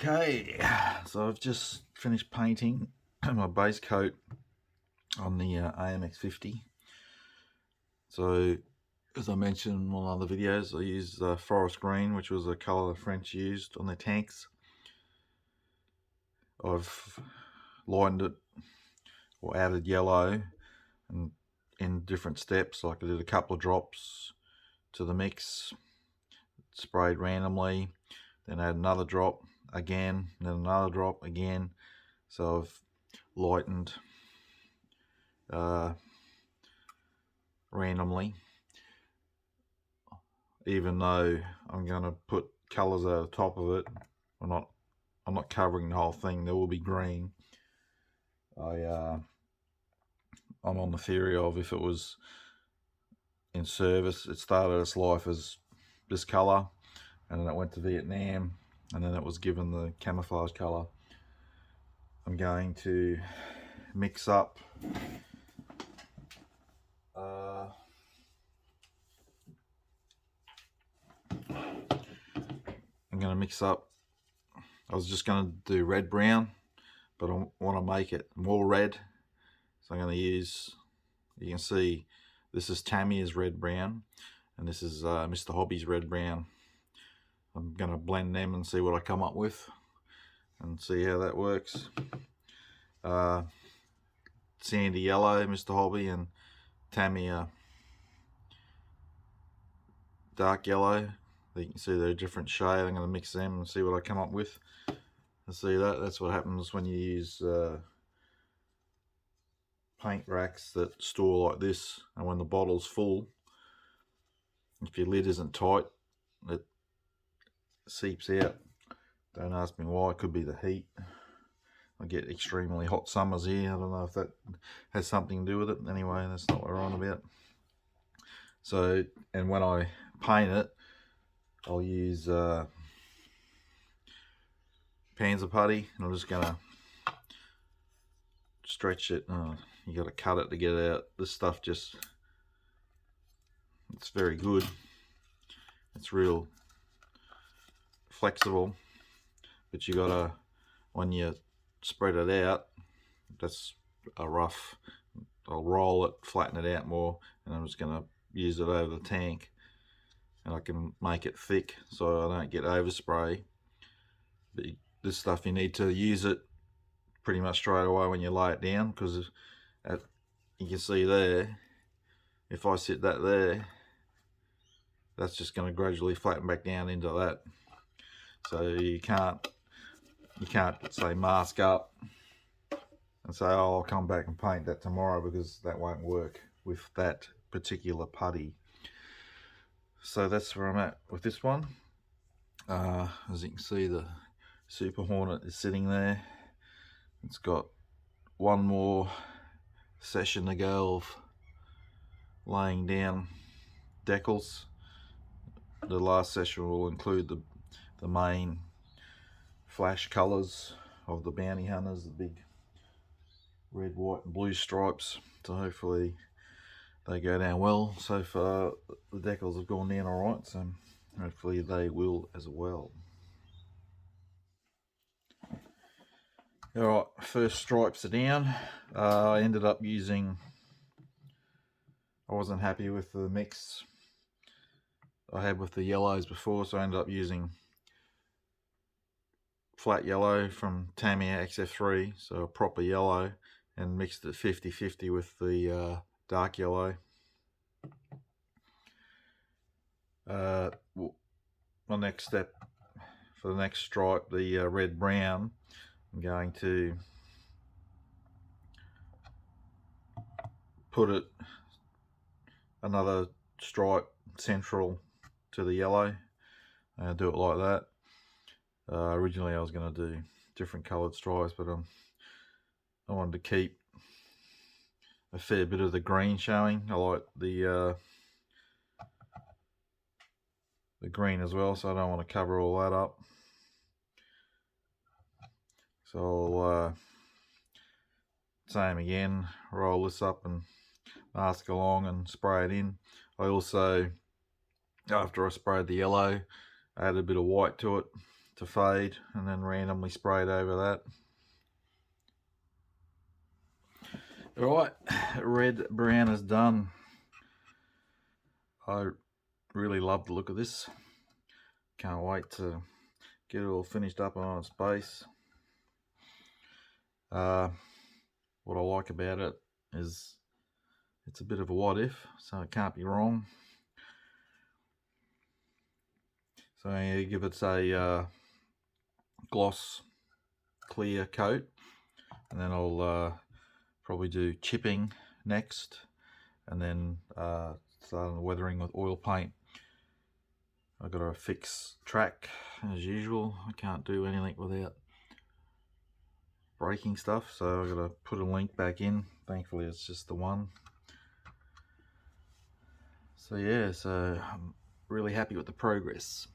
Okay, so I've just finished painting my base coat on the AMX-50. So, as I mentioned in one of the other videos, I used forest green, which was a colour the French used on their tanks. I've lined it or added yellow and in different steps. Like I did a couple of drops to the mix, sprayed randomly, then add another drop again, then another drop again. So I've lightened randomly, even though I'm going to put colours over the top of it. I'm not covering the whole thing. There will be green. I'm on the theory of, if it was in service, it started its life as this colour, and then it went to Vietnam, and then it was given the camouflage colour. I'm going to mix up I was just going to do red brown, but I want to make it more red, so I'm going to use, you can see this is Tamiya's red brown and this is Mr. Hobby's red brown. I'm going to blend them and see what I come up with and see how that works. Sandy yellow, Mr. Hobby, and Tamiya dark yellow. You can see they're a different shade. I'm going to mix them and see what I come up with. And see, that's what happens when you use paint racks that store like this, and when the bottle's full, if your lid isn't tight, it seeps out. Don't ask me why. It could be the heat. I get extremely hot summers here. I don't know if that has something to do with it. Anyway, that's not what we're on about. So, and when I paint it, I'll use Panzer putty, and I'm just gonna stretch it. You got to cut it to get it out. This stuff just, it's very good. It's real flexible, but you gotta, when you spread it out, that's a rough, I'll roll it, flatten it out more, and I'm just gonna use it over the tank, and I can make it thick so I don't get overspray. But this stuff, you need to use it pretty much straight away when you lay it down, because you can see there, if I sit that there, that's just going to gradually flatten back down into that. So you can't say mask up and say, oh, I'll come back and paint that tomorrow, because that won't work with that particular putty. So that's where I'm at with this one. As you can see, the Super Hornet is sitting there. It's got one more session to go of laying down decals. The last session will include the main flash colours of the bounty hunters, the big red, white and blue stripes. So hopefully they go down well. So far the decals have gone down alright, so hopefully they will as well. Alright, first stripes are down. I ended up using, I wasn't happy with the mix I had with the yellows before, so I ended up using flat yellow from Tamiya XF3, so a proper yellow, and mixed it 50-50 with the dark yellow. My next step for the next stripe, the red brown, I'm going to put it another stripe central to the yellow, and do it like that. Originally I was going to do different coloured stripes, but I wanted to keep a fair bit of the green showing. I like the green as well, so I don't want to cover all that up. So I'll same again, roll this up and mask along and spray it in. I also, after I sprayed the yellow, added a bit of white to it to fade and then randomly sprayed over that. Alright, red brown is done. I really love the look of this. Can't wait to get it all finished up on its base. What I like about it is it's a bit of a what if, so it can't be wrong. So I'm going to give it a gloss clear coat, and then I'll probably do chipping next, and then start weathering with oil paint. I've got to fix track as usual. I can't do anything without breaking stuff, so I've got to put a link back in. Thankfully it's just the one. So yeah, so I'm really happy with the progress.